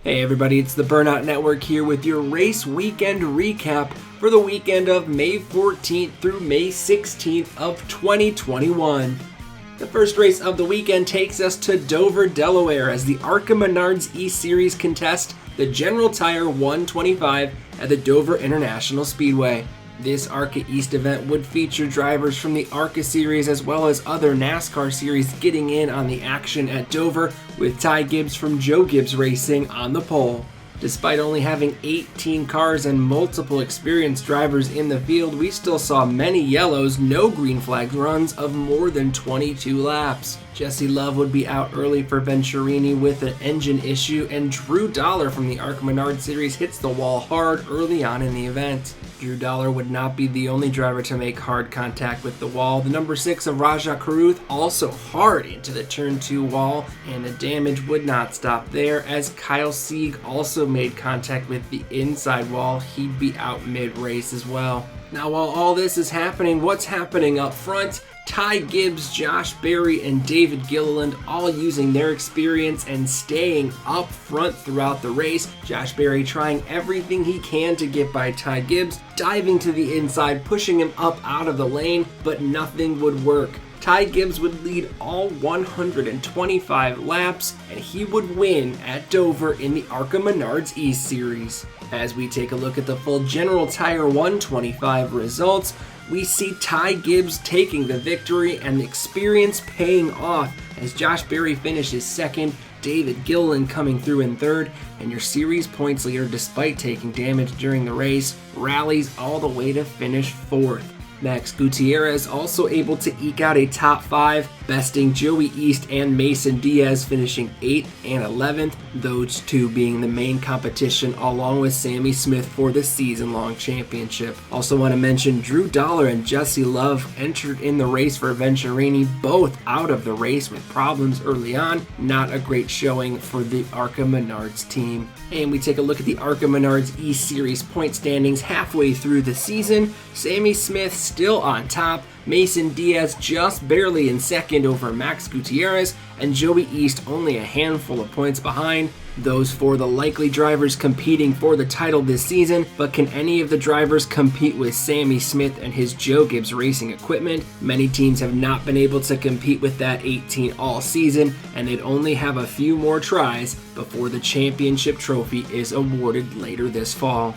Hey everybody, it's the Burnout Network here with your race weekend recap for the weekend of May 14th through May 16th of 2021. The first race of the weekend takes us to Dover, Delaware as the ARCA MENARDS E-Series contest the General Tire 125 at the Dover International Speedway. This ARCA East event would feature drivers from the ARCA series as well as other NASCAR series getting in on the action at Dover, with Ty Gibbs from Joe Gibbs Racing on the pole. Despite only having 18 cars and multiple experienced drivers in the field, we still saw many yellows, no green flag runs of more than 22 laps. Jesse Love would be out early for Venturini with an engine issue, and Drew Dollar from the ARCA Menard series hits the wall hard early on in the event. Drew Dollar would not be the only driver to make hard contact with the wall. The number 6 of Rajah Caruth also hard into the turn 2 wall, and the damage would not stop there as Kyle Sieg also made contact with the inside wall. He'd be out mid-race as well. Now while all this is happening, what's happening up front? Ty Gibbs, Josh Berry, and David Gilliland all using their experience and staying up front throughout the race. Josh Berry trying everything he can to get by Ty Gibbs, diving to the inside, pushing him up out of the lane, but nothing would work. Ty Gibbs would lead all 125 laps, and he would win at Dover in the ARCA Menards E-Series. As we take a look at the full General Tire 125 results, we see Ty Gibbs taking the victory and the experience paying off as Josh Berry finishes second, David Gilliland coming through in third, and your series points leader, despite taking damage during the race, rallies all the way to finish fourth. Max Gutierrez also able to eke out a top 5, besting Joey East and Mason Diaz, finishing 8th and 11th, those two being the main competition along with Sammy Smith for the season-long championship. Also want to mention Drew Dollar and Jesse Love entered in the race for Venturini, both out of the race with problems early on. Not a great showing for the ARCA Menards team. And we take a look at the ARCA Menards E-Series point standings halfway through the season. Sammy Smith still on top, Mason Diaz just barely in second over Max Gutierrez, and Joey East only a handful of points behind. Those four the likely drivers competing for the title this season, but can any of the drivers compete with Sammy Smith and his Joe Gibbs Racing equipment? Many teams have not been able to compete with that 18 all season, and they'd only have a few more tries before the championship trophy is awarded later this fall.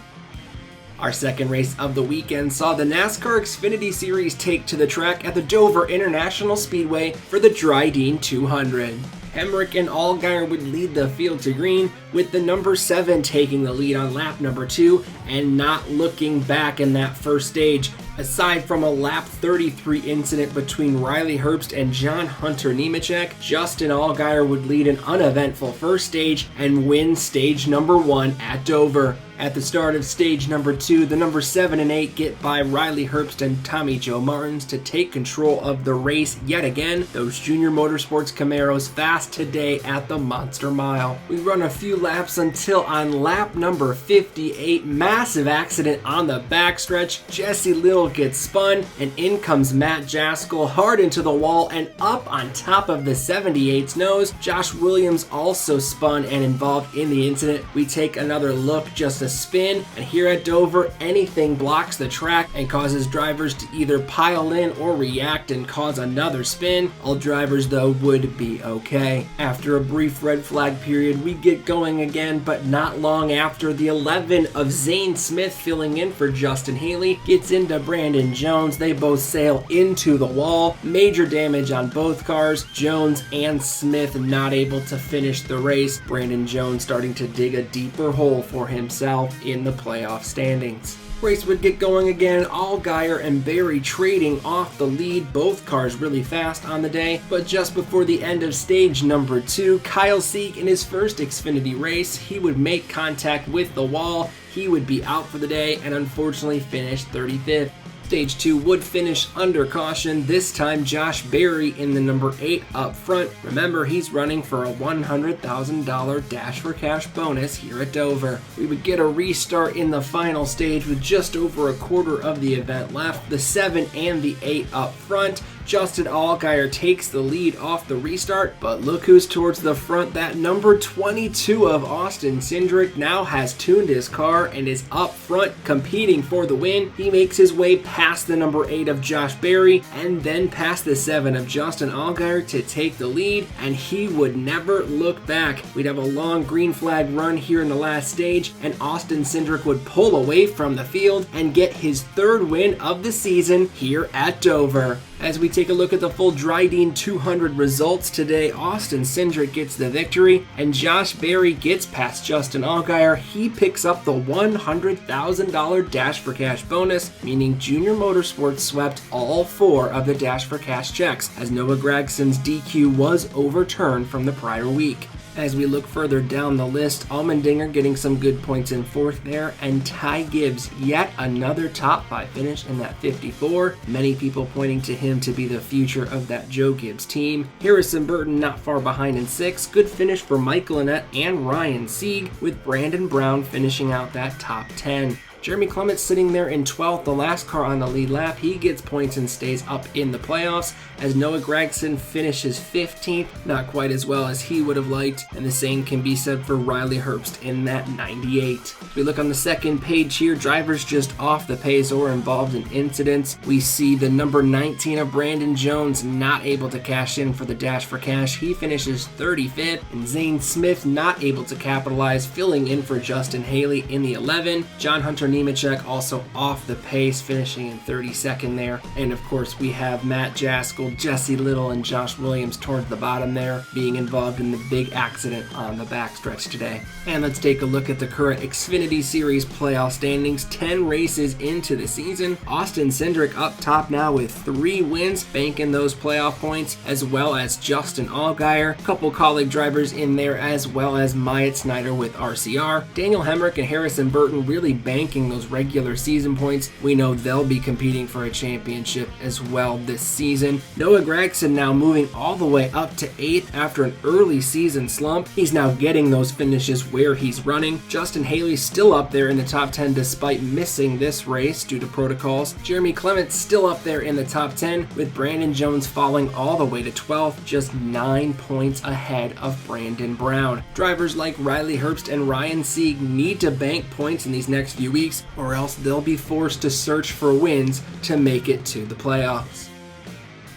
Our second race of the weekend saw the NASCAR Xfinity Series take to the track at the Dover International Speedway for the Drydene 200. Hemrick and Allgaier would lead the field to green, with the number 7 taking the lead on lap number 2 and not looking back in that first stage. Aside from a lap 33 incident between Riley Herbst and John Hunter Nemechek, Justin Allgaier would lead an uneventful first stage and win stage number 1 at Dover. At the start of stage number 2, the number 7 and 8 get by Riley Herbst and Tommy Joe Martins to take control of the race yet again. Those Junior Motorsports Camaros fast today at the Monster Mile. We run a few laps until on lap number 58, massive accident on the backstretch. Jesse Little gets spun, and in comes Matt Jaskell hard into the wall and up on top of the 78's nose. Josh Williams also spun and involved in the incident. We take another look, just a spin, and here at Dover, anything blocks the track and causes drivers to either pile in or react and cause another spin. All drivers though would be okay. After a brief red flag period, we get going again, but not long after. The 11 of Zane Smith, filling in for Justin Haley, gets into Brandon Jones. They both sail into the wall. Major damage on both cars. Jones and Smith not able to finish the race. Brandon Jones starting to dig a deeper hole for himself in the playoff standings. Race would get going again, Allgaier and Berry trading off the lead, both cars really fast on the day, but just before the end of stage number 2, Kyle Sieg in his first Xfinity race, he would make contact with the wall, he would be out for the day and unfortunately finish 35th. Stage 2 would finish under caution, this time Josh Berry in the number 8 up front. Remember, he's running for a $100,000 Dash for Cash bonus here at Dover. We would get a restart in the final stage with just over a quarter of the event left. The 7 and the 8 up front. Justin Allgaier takes the lead off the restart, but look who's towards the front. That number 22 of Austin Cindric now has tuned his car and is up front competing for the win. He makes his way past the number 8 of Josh Berry and then past the 7 of Justin Allgaier to take the lead, and he would never look back. We'd have a long green flag run here in the last stage, and Austin Cindric would pull away from the field and get his 3rd win of the season here at Dover. As we take a look at the full Drydene 200 results today, Austin Cindric gets the victory, and Josh Berry gets past Justin Allgaier. He picks up the $100,000 Dash for Cash bonus, meaning Junior Motorsports swept all 4 of the Dash for Cash checks, as Noah Gragson's DQ was overturned from the prior week. As we look further down the list, Allmendinger getting some good points in 4th there, and Ty Gibbs yet another top 5 finish in that 54. Many people pointing to him to be the future of that Joe Gibbs team. Harrison Burton not far behind in 6th. Good finish for Michael Annett and Ryan Sieg, with Brandon Brown finishing out that top 10. Jeremy Clement sitting there in 12th, the last car on the lead lap. He gets points and stays up in the playoffs, as Noah Gragson finishes 15th, not quite as well as he would have liked, and the same can be said for Riley Herbst in that 98. If we look on the second page here, drivers just off the pace or involved in incidents. We see the number 19 of Brandon Jones not able to cash in for the Dash for Cash. He finishes 35th, and Zane Smith not able to capitalize, filling in for Justin Haley in the 11. John Hunter Nemechek also off the pace, finishing in 32nd there. And of course, we have Matt Jaskell, Jesse Little, and Josh Williams towards the bottom there, being involved in the big accident on the backstretch today. And let's take a look at the current Xfinity Series playoff standings. 10 races into the season. Austin Cindric up top now with 3 wins, banking those playoff points, as well as Justin Allgaier. A couple colleague drivers in there, as well as Myatt Snyder with RCR. Daniel Hemrick and Harrison Burton really banking those regular season points. We know they'll be competing for a championship as well this season. Noah Gragson now moving all the way up to 8th after an early season slump. He's now getting those finishes where he's running. Justin Haley still up there in the top 10 despite missing this race due to protocols. Jeremy Clement still up there in the top 10, with Brandon Jones falling all the way to 12th, just 9 points ahead of Brandon Brown. Drivers like Riley Herbst and Ryan Sieg need to bank points in these next few weeks, or else they'll be forced to search for wins to make it to the playoffs.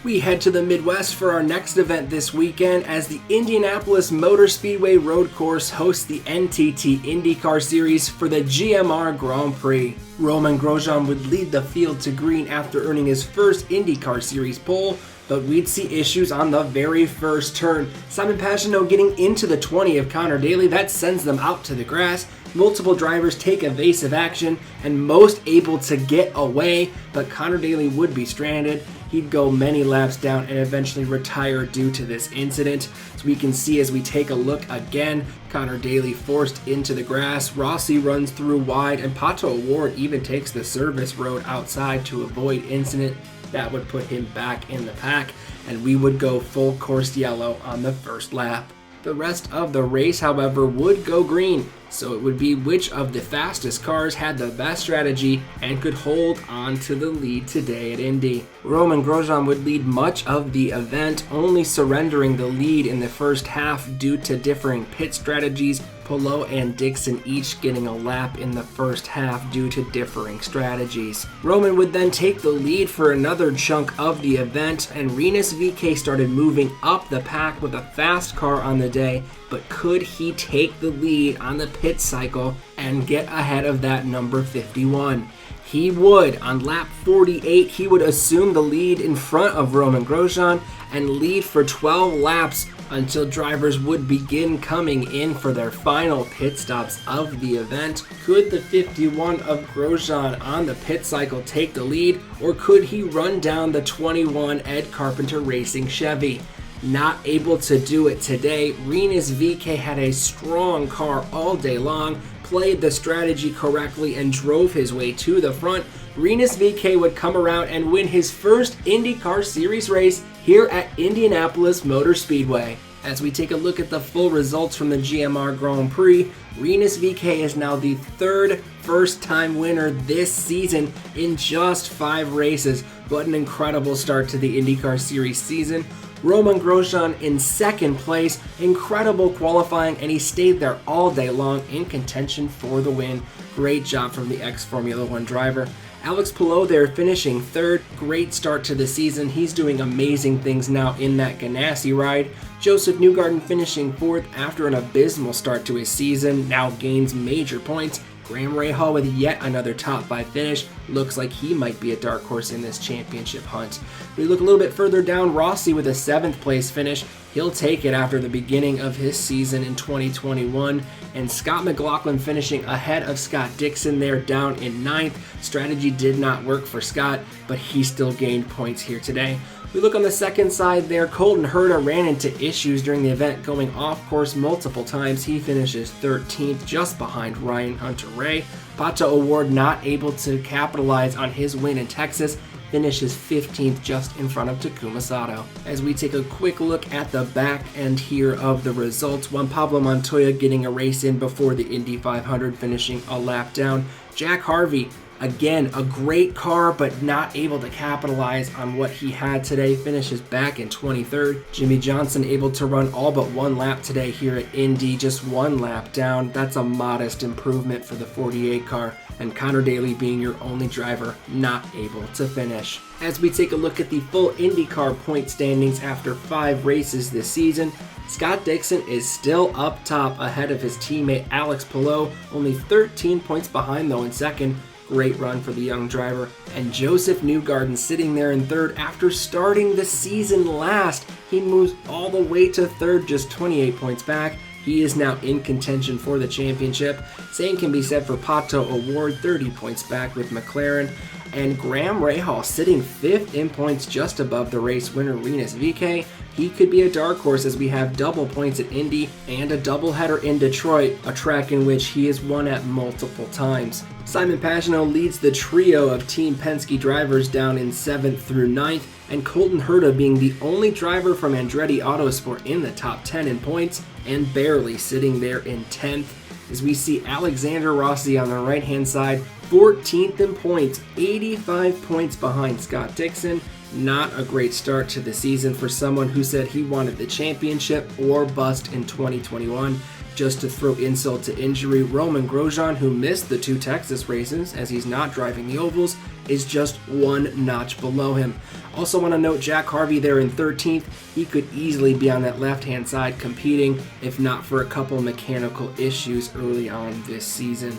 We head to the Midwest for our next event this weekend, as the Indianapolis Motor Speedway Road Course hosts the NTT INDYCAR Series for the GMR Grand Prix. Roman Grosjean would lead the field to green after earning his first INDYCAR Series pole, but we'd see issues on the very first turn. Simon Pagenaud getting into the 20 of Connor Daly, that sends them out to the grass. Multiple drivers take evasive action, and most able to get away, but Connor Daly would be stranded. He'd go many laps down and eventually retire due to this incident. So we can see as we take a look again, Connor Daly forced into the grass. Rossi runs through wide, and Pato O'Ward even takes the service road outside to avoid incident. That would put him back in the pack, and we would go full course yellow on the first lap. The rest of the race, however, would go green, so it would be which of the fastest cars had the best strategy and could hold on to the lead today at Indy. Roman Grosjean would lead much of the event, only surrendering the lead in the first half due to differing pit strategies. Polo and Dixon each getting a lap in the first half due to differing strategies. Roman would then take the lead for another chunk of the event, and Rinus VeeKay started moving up the pack with a fast car on the day, but could he take the lead on the pit cycle and get ahead of that number 51? He would. On lap 48, he would assume the lead in front of Roman Grosjean and lead for 12 laps until drivers would begin coming in for their final pit stops of the event. Could the 51 of Grosjean on the pit cycle take the lead, or could he run down the 21 Ed Carpenter Racing Chevy? Not able to do it today. Rinus VeeKay had a strong car all day long, played the strategy correctly, and drove his way to the front. Rinus VeeKay would come around and win his first IndyCar Series race here at Indianapolis Motor Speedway. As we take a look at the full results from the GMR Grand Prix, Rinus VeeKay is now the third first-time winner this season in just 5 races, but an incredible start to the IndyCar Series season. Romain Grosjean in second place, incredible qualifying, and he stayed there all day long in contention for the win. Great job from the ex-Formula One driver. Alex Palou there finishing third. Great start to the season. He's doing amazing things now in that Ganassi ride. Joseph Newgarden finishing fourth after an abysmal start to his season. Now gains major points. Graham Rahal with yet another top 5 finish. Looks like he might be a dark horse in this championship hunt. We look a little bit further down. Rossi with a 7th place finish. He'll take it after the beginning of his season in 2021. And Scott McLaughlin finishing ahead of Scott Dixon there down in 9th. Strategy did not work for Scott, but he still gained points here today. We look on the second side there. Colton Herta ran into issues during the event, going off course multiple times. He finishes 13th, just behind Ryan Hunter-Reay. Pato O'Ward not able to capitalize on his win in Texas, finishes 15th, just in front of Takuma Sato. As we take a quick look at the back end here of the results, Juan Pablo Montoya getting a race in before the Indy 500, finishing a lap down. Jack Harvey, again, a great car, but not able to capitalize on what he had today. Finishes back in 23rd. Jimmy Johnson able to run all but one lap today here at Indy, just one lap down. That's a modest improvement for the 48 car. And Connor Daly being your only driver not able to finish. As we take a look at the full IndyCar point standings after 5 races this season, Scott Dixon is still up top ahead of his teammate Alex Palou, only 13 points behind though in second. Great run for the young driver. And Joseph Newgarden sitting there in third after starting the season last. He moves all the way to third, just 28 points back. He is now in contention for the championship. Same can be said for Pato O'Ward, 30 points back with McLaren. And Graham Rahal sitting 5th in points, just above the race winner Rinus VeeKay. He could be a dark horse as we have double points at Indy and a doubleheader in Detroit, a track in which he has won at multiple times. Simon Pagenaud leads the trio of Team Penske drivers down in 7th through 9th, and Colton Herta being the only driver from Andretti Autosport in the top 10 in points, and barely sitting there in 10th. As we see Alexander Rossi on the right-hand side, 14th in points, 85 points behind Scott Dixon. Not a great start to the season for someone who said he wanted the championship or bust in 2021. Just to throw insult to injury, Romain Grosjean, who missed the 2 Texas races as he's not driving the ovals, is just one notch below him. Also want to note Jack Harvey there in 13th. He could easily be on that left-hand side competing, if not for a couple mechanical issues early on this season.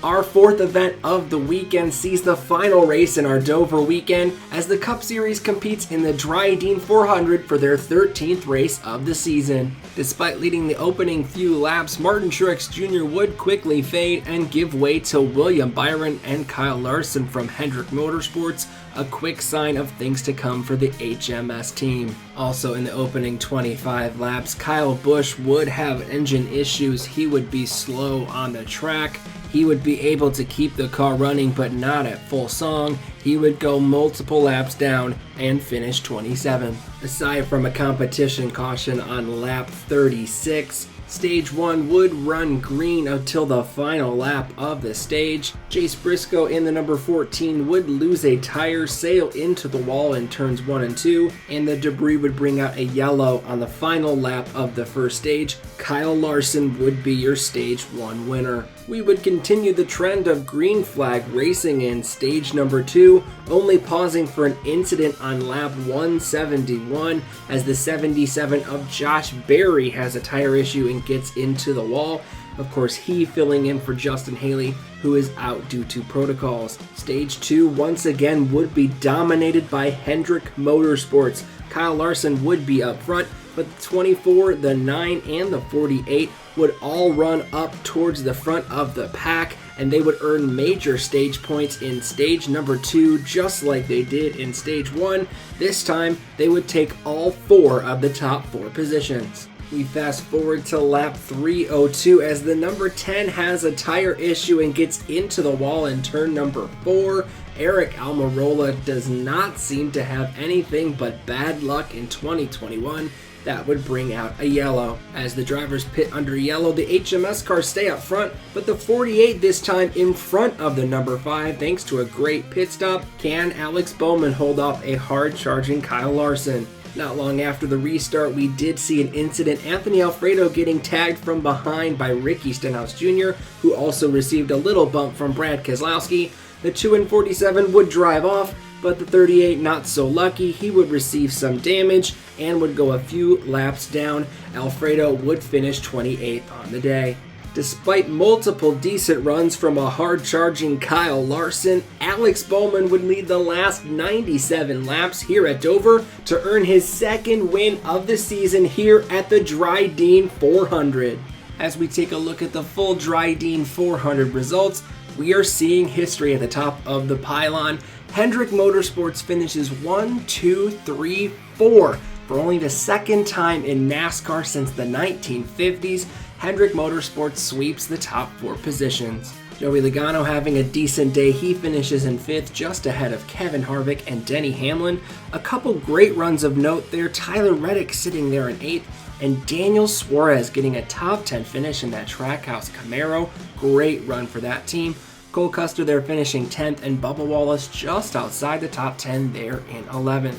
Our 4th event of the weekend sees the final race in our Dover weekend as the Cup Series competes in the Drydene 400 for their 13th race of the season. Despite leading the opening few laps, Martin Truex Jr. would quickly fade and give way to William Byron and Kyle Larson from Hendrick Motorsports, a quick sign of things to come for the HMS team. Also in the opening 25 laps, Kyle Busch would have engine issues. He would be slow on the track. He would be able to keep the car running, but not at full song. He would go multiple laps down and finish 27th. Aside from a competition caution on lap 36, Stage 1 would run green until the final lap of the stage. Chase Briscoe in the number 14 would lose a tire, sail into the wall in turns 1 and 2, and the debris would bring out a yellow on the final lap of the first stage. Kyle Larson would be your Stage 1 winner. We would continue the trend of green flag racing in stage number 2, only pausing for an incident on lap 171 as the 77 of Josh Berry has a tire issue and gets into the wall. Of course, he filling in for Justin Haley, who is out due to protocols. Stage 2 once again would be dominated by Hendrick Motorsports. Kyle Larson would be up front, but the 24, the 9, and the 48 would all run up towards the front of the pack, and they would earn major stage points in stage number 2, just like they did in stage 1. This time, they would take all 4 of the top 4 positions. We fast forward to lap 302 as the number 10 has a tire issue and gets into the wall in turn number 4, Aric Almirola does not seem to have anything but bad luck in 2021. That would bring out a yellow. As the drivers pit under yellow, the HMS cars stay up front, but the 48 this time in front of the number 5 thanks to a great pit stop. Can Alex Bowman hold off a hard-charging Kyle Larson? Not long after the restart, we did see an incident, Anthony Alfredo getting tagged from behind by Ricky Stenhouse Jr., who also received a little bump from Brad Keselowski. The 2 and 47 would drive off, but the 38 not so lucky. He would receive some damage and would go a few laps down. Alfredo would finish 28th on the day. Despite multiple decent runs from a hard-charging Kyle Larson, Alex Bowman would lead the last 97 laps here at Dover to earn his second win of the season here at the Drydene 400. As we take a look at the full Drydene 400 results, we are seeing history at the top of the pylon. Hendrick Motorsports finishes 1, 2, 3, 4 for only the second time in NASCAR since the 1950s. Hendrick Motorsports sweeps the top 4 positions. Joey Logano having a decent day. He finishes in 5th, just ahead of Kevin Harvick and Denny Hamlin. A couple great runs of note there. Tyler Reddick sitting there in 8th, and Daniel Suarez getting a top 10 finish in that Trackhouse Camaro. Great run for that team. Cole Custer there finishing 10th, and Bubba Wallace just outside the top 10 there in 11th.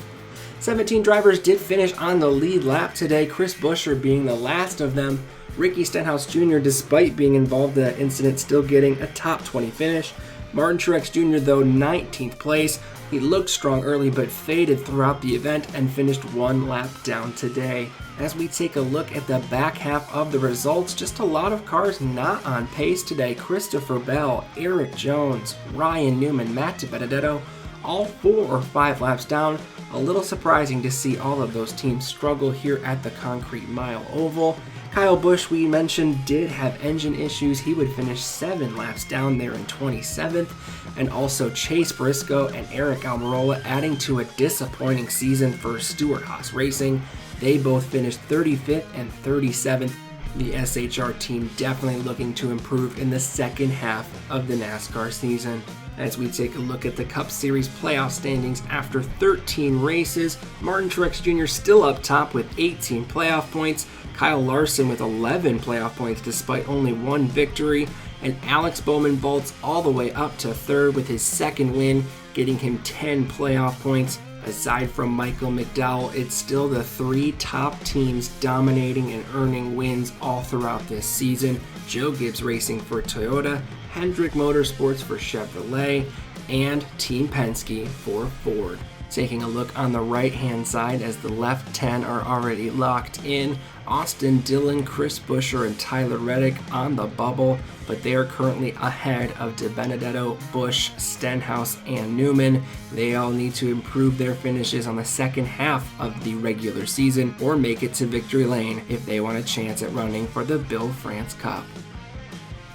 17 drivers did finish on the lead lap today, Chris Buescher being the last of them. Ricky Stenhouse Jr., despite being involved in that incident, still getting a top 20 finish. Martin Truex Jr., though, 19th place. He looked strong early but faded throughout the event and finished 1 lap down today. As we take a look at the back half of the results, just a lot of cars not on pace today. Christopher Bell, Eric Jones, Ryan Newman, Matt DiBenedetto, all 4 or 5 laps down. A little surprising to see all of those teams struggle here at the Concrete Mile Oval. Kyle Busch, we mentioned, did have engine issues. He would finish 7 laps down there in 27th. And also Chase Briscoe and Aric Almirola adding to a disappointing season for Stewart-Haas Racing. They both finished 35th and 37th. The SHR team definitely looking to improve in the second half of the NASCAR season. As we take a look at the Cup Series playoff standings after 13 races, Martin Truex Jr. still up top with 18 playoff points, Kyle Larson with 11 playoff points despite only 1 victory, and Alex Bowman vaults all the way up to 3rd with his second win, getting him 10 playoff points. Aside from Michael McDowell, it's still the 3 top teams dominating and earning wins all throughout this season. Joe Gibbs Racing for Toyota, Hendrick Motorsports for Chevrolet, and Team Penske for Ford. Taking a look on the right-hand side as the left 10 are already locked in. Austin Dillon, Chris Buescher, and Tyler Reddick on the bubble, but they are currently ahead of DiBenedetto, Busch, Stenhouse, and Newman. They all need to improve their finishes on the second half of the regular season or make it to victory lane if they want a chance at running for the Bill France Cup.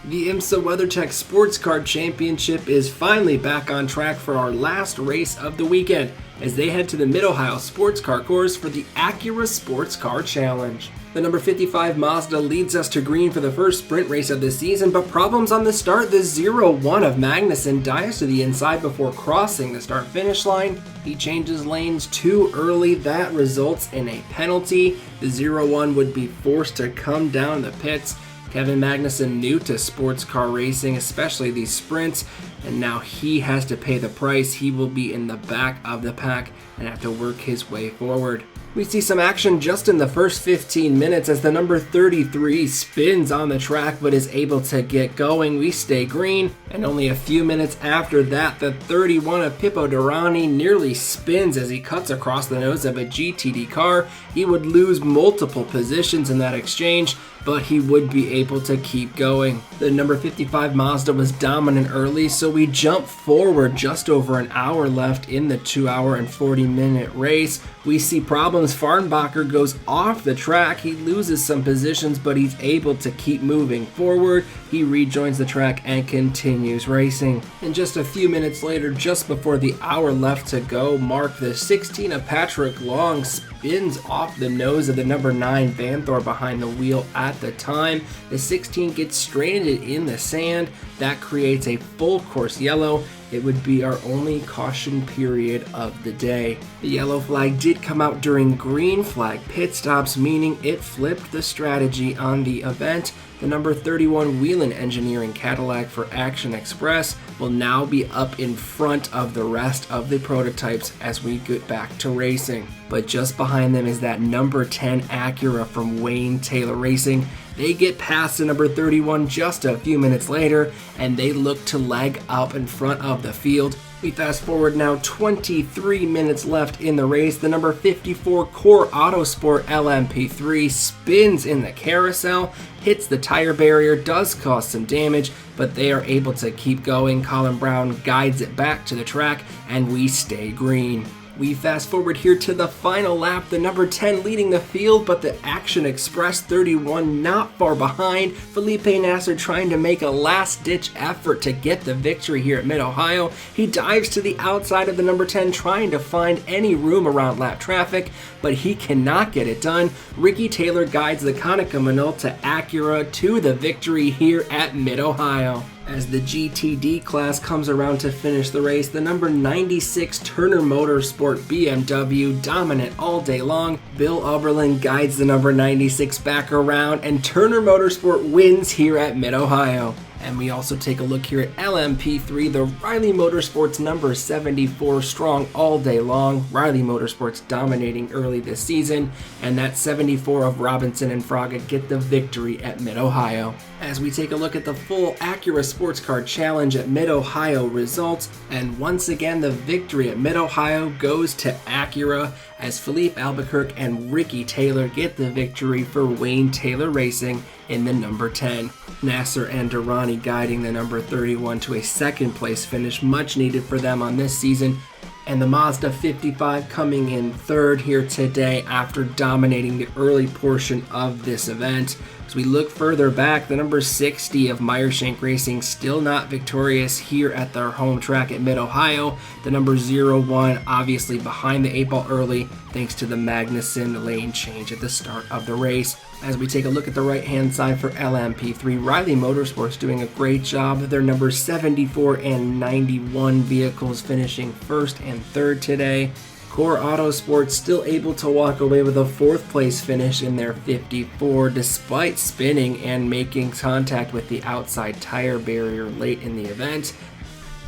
The IMSA WeatherTech Sports Car Championship is finally back on track for our last race of the weekend as they head to the Mid-Ohio Sports Car Course for the Acura Sports Car Challenge. The number 55 Mazda leads us to green for the first sprint race of the season, but problems on the start. The 0-1 of Magnussen dives to the inside before crossing the start-finish line. He changes lanes too early. That results in a penalty. The 0-1 would be forced to come down the pits. Kevin Magnussen, new to sports car racing, especially these sprints, and now he has to pay the price. He will be in the back of the pack and have to work his way forward. We see some action just in the first 15 minutes as the number 33 spins on the track but is able to get going. We stay green, and only a few minutes after that, the 31 of Pippo Durrani nearly spins as he cuts across the nose of a GTD car. He would lose multiple positions in that exchange, but he would be able to keep going. The number 55 Mazda was dominant early, so we jump forward just over an hour left in the 2-hour and 40-minute race. We see problems. Farnbacher goes off the track. He loses some positions, but he's able to keep moving forward. He rejoins the track and continues racing. And just a few minutes later, just before the hour left to go, Mark, the 16 of Patrick Long, spins off the nose of the number 9 Vanthor behind the wheel at the time. The 16 gets stranded in the sand. That creates a full course yellow, it would be our only caution period of the day. The yellow flag did come out during green flag pit stops, meaning it flipped the strategy on the event. The number 31 Whelen Engineering Cadillac for Action Express will now be up in front of the rest of the prototypes as we get back to racing. But just behind them is that number 10 Acura from Wayne Taylor Racing. They get past the number 31 just a few minutes later, and they look to leg up in front of the field. We fast forward now 23 minutes left in the race. The number 54 Core Autosport LMP3 spins in the carousel, hits the tire barrier, does cause some damage, but they are able to keep going. Colin Brown guides it back to the track, and we stay green. We fast forward here to the final lap, the number 10 leading the field, but the Action Express 31 not far behind. Felipe Nasser trying to make a last-ditch effort to get the victory here at Mid-Ohio. He dives to the outside of the number 10 trying to find any room around lap traffic, but he cannot get it done. Ricky Taylor guides the Konica Minolta Acura to the victory here at Mid-Ohio. As the GTD class comes around to finish the race, the number 96 Turner Motorsport BMW dominant all day long. Bill Oberlin guides the number 96 back around, and Turner Motorsport wins here at Mid-Ohio. And we also take a look here at LMP3, the Riley Motorsports number 74, strong all day long. Riley Motorsports dominating early this season, and that 74 of Robinson and Fraga get the victory at Mid-Ohio. As we take a look at the full Acura Sports Car Challenge at Mid-Ohio results, and once again the victory at Mid-Ohio goes to Acura as Philippe Albuquerque and Ricky Taylor get the victory for Wayne Taylor Racing in the number 10. Nasser and Durrani guiding the number 31 to a second place finish, much needed for them on this season. And the Mazda 55 coming in third here today after dominating the early portion of this event. As we look further back, the number 60 of Meyershank Racing still not victorious here at their home track at Mid-Ohio. The number 01 obviously behind the 8 ball early thanks to the Magnussen lane change at the start of the race. As we take a look at the right-hand side for LMP3, Riley Motorsports doing a great job. Their number 74 and 91 vehicles finishing first and third today. Core Autosports still able to walk away with a 4th place finish in their 54 despite spinning and making contact with the outside tire barrier late in the event.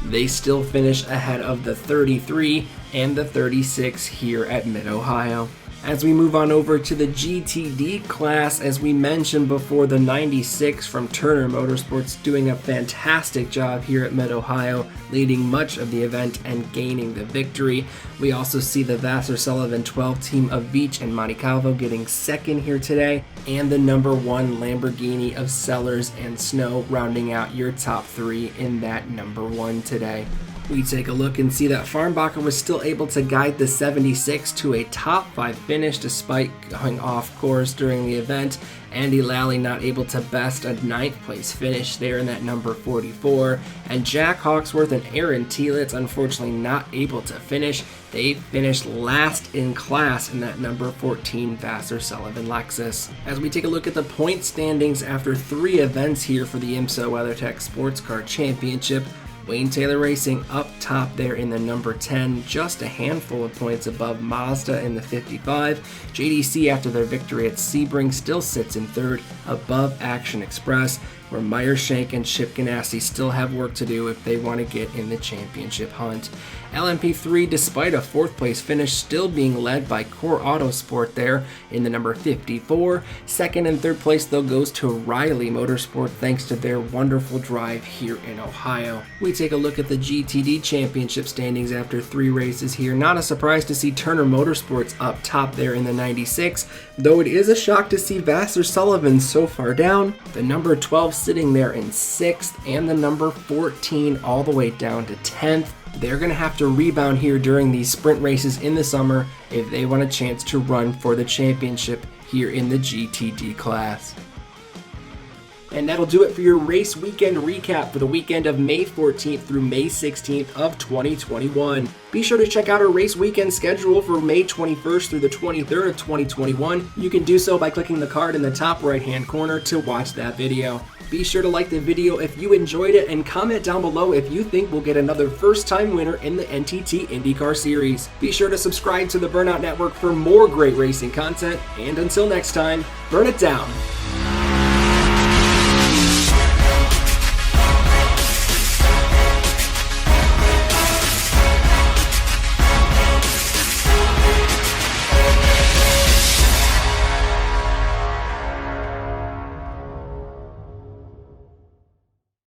They still finish ahead of the 33 and the 36 here at Mid-Ohio. As we move on over to the GTD class, as we mentioned before, the 96 from Turner Motorsports doing a fantastic job here at Mid-Ohio, leading much of the event and gaining the victory. We also see the Vassar Sullivan 12 team of Veach and Montecalvo getting second here today, and the number 1 Lamborghini of Sellers and Snow rounding out your top 3 in that number 1 today. We take a look and see that Farnbacher was still able to guide the 76 to a top 5 finish despite going off course during the event. Andy Lally not able to best a 9th place finish there in that number 44. And Jack Hawksworth and Aaron Telitz unfortunately not able to finish. They finished last in class in that number 14 Vassar Sullivan Lexus. As we take a look at the point standings after 3 events here for the IMSA WeatherTech Sports Car Championship, Wayne Taylor Racing up top there in the number 10, just a handful of points above Mazda in the 55. JDC after their victory at Sebring still sits in third above Action Express, where Meyershank and Chip Ganassi still have work to do if they want to get in the championship hunt. LMP3, despite a 4th place finish, still being led by Core Autosport there in the number 54. 2nd and 3rd place though goes to Riley Motorsport thanks to their wonderful drive here in Ohio. We take a look at the GTD Championship standings after 3 races here. Not a surprise to see Turner Motorsports up top there in the 96, though it is a shock to see Vassar Sullivan so far down. The number 12 sitting there in 6th, and the number 14 all the way down to 10th. They're going to have to rebound here during these sprint races in the summer if they want a chance to run for the championship here in the GTD class. And that'll do it for your race weekend recap for the weekend of May 14th through May 16th of 2021. Be sure to check out our race weekend schedule for May 21st through the 23rd of 2021. You can do so by clicking the card in the top right hand corner to watch that video. Be sure to like the video if you enjoyed it and comment down below if you think we'll get another first-time winner in the NTT IndyCar Series. Be sure to subscribe to the Burnout Network for more great racing content, and until next time, burn it down!